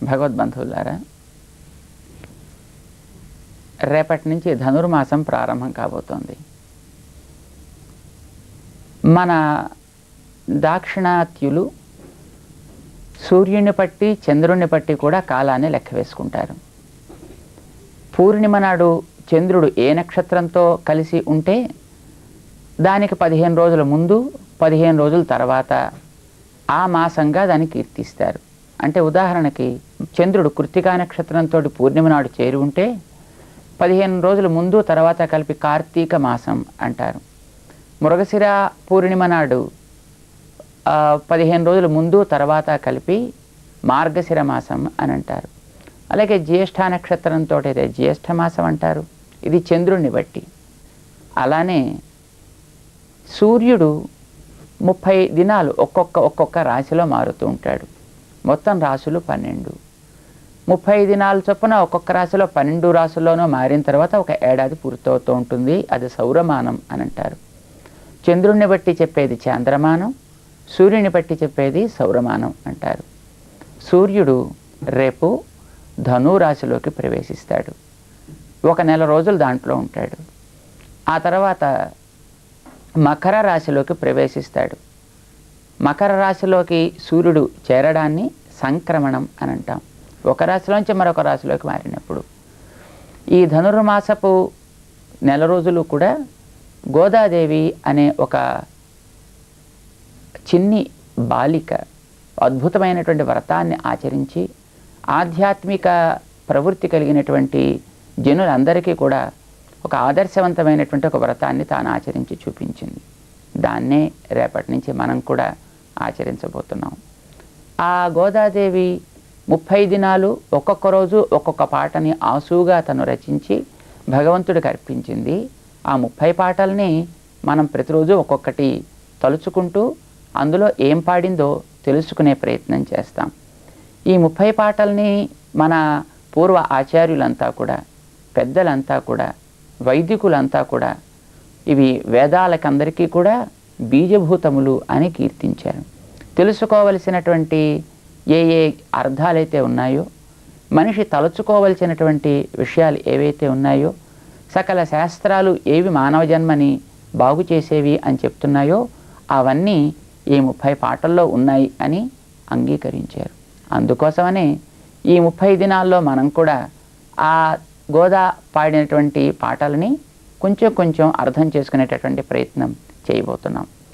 భగవద్బంధువులారా, రేపటి నుంచి ధనుర్మాసం ప్రారంభం కాబోతోంది. మన దాక్షిణాత్యులు సూర్యుని పట్టి చంద్రుణ్ణి పట్టి కూడా కాలాన్ని లెక్క వేసుకుంటారు. పూర్ణిమ నాడు చంద్రుడు ఏ నక్షత్రంతో కలిసి ఉంటే దానికి 15 రోజుల ముందు 15 రోజుల తర్వాత ఆ మాసంగా దాన్ని కీర్తిస్తారు. అంటే ఉదాహరణకి చంద్రుడు కృత్తికా నక్షత్రంతో పూర్ణిమ నాడు చేరి ఉంటే 15 రోజుల ముందు తర్వాత కలిపి కార్తీక మాసం అంటారు. మృగశిర పూర్ణిమ నాడు 15 రోజుల ముందు తర్వాత కలిపి మార్గశిర మాసం అని అంటారు. అలాగే జ్యేష్ఠ నక్షత్రంతో అయితే జ్యేష్ఠ మాసం అంటారు. ఇది చంద్రుణ్ణి బట్టి. అలానే సూర్యుడు 30 దినాలు ఒక్కొక్క రాశిలో మారుతూ ఉంటాడు. మొత్తం రాశులు 12. 30 దినాల చొప్పున ఒక్కొక్క రాశిలో 12 రాశుల్లోనూ మారిన తర్వాత ఒక ఏడాది పూర్తవుతూ ఉంటుంది. అది సౌరమానం అని అంటారు. చంద్రుణ్ణి బట్టి చెప్పేది చాంద్రమానం, సూర్యుని బట్టి చెప్పేది సౌరమానం అంటారు. సూర్యుడు రేపు ధనురాశిలోకి ప్రవేశిస్తాడు. 1 నెల రోజులు దాంట్లో ఉంటాడు. ఆ తర్వాత మకర రాశిలోకి ప్రవేశిస్తాడు. మకర రాశిలోకి సూర్యుడు చేరడాన్ని సంక్రమణం అని అంటాం. ఒక రాశిలోంచి మరొక రాశిలోకి మారినప్పుడు. ఈ ధనుర్మాసపు నెల రోజులు కూడా గోదాదేవి అనే ఒక చిన్ని బాలిక అద్భుతమైనటువంటి వ్రతాన్ని ఆచరించి ఆధ్యాత్మిక ప్రవృత్తి కలిగినటువంటి జనులందరికీ కూడా ఒక ఆదర్శవంతమైనటువంటి ఒక వ్రతాన్ని తాను ఆచరించి చూపించింది. దాన్నే రేపటి నుంచి మనం కూడా ఆచరించబోతున్నాం. ఆ గోదాదేవి 30 దినాలు ఒక్కొక్క రోజు ఒక్కొక్క పాటని ఆసుగా తను రచించి భగవంతుడికి అర్పించింది. ఆ 30 పాటల్ని మనం ప్రతిరోజు ఒక్కొక్కటి తలుచుకుంటూ అందులో ఏం పాడిందో తెలుసుకునే ప్రయత్నం చేస్తాం. ఈ 30 పాటల్ని మన పూర్వ ఆచార్యులంతా కూడా, పెద్దలంతా కూడా, వైదికులంతా కూడా ఇవి వేదాలకందరికీ కూడా బీజభూతములు అని కీర్తించారు. తెలుసుకోవలసినటువంటి ఏ అర్థాలైతే ఉన్నాయో, మనిషి తలుచుకోవలసినటువంటి విషయాలు ఏవైతే ఉన్నాయో, సకల శాస్త్రాలు ఏవి మానవ జన్మని బాగు చేసేవి అని చెప్తున్నాయో అవన్నీ ఈ 30 పాటల్లో ఉన్నాయి అని అంగీకరించారు. అందుకోసమనే ఈ 30 దినాల్లో మనం కూడా ఆ గోదా పాడినటువంటి పాటలని కొంచెం అర్థం చేసుకునేటటువంటి ప్రయత్నం చేయబోతున్నాం.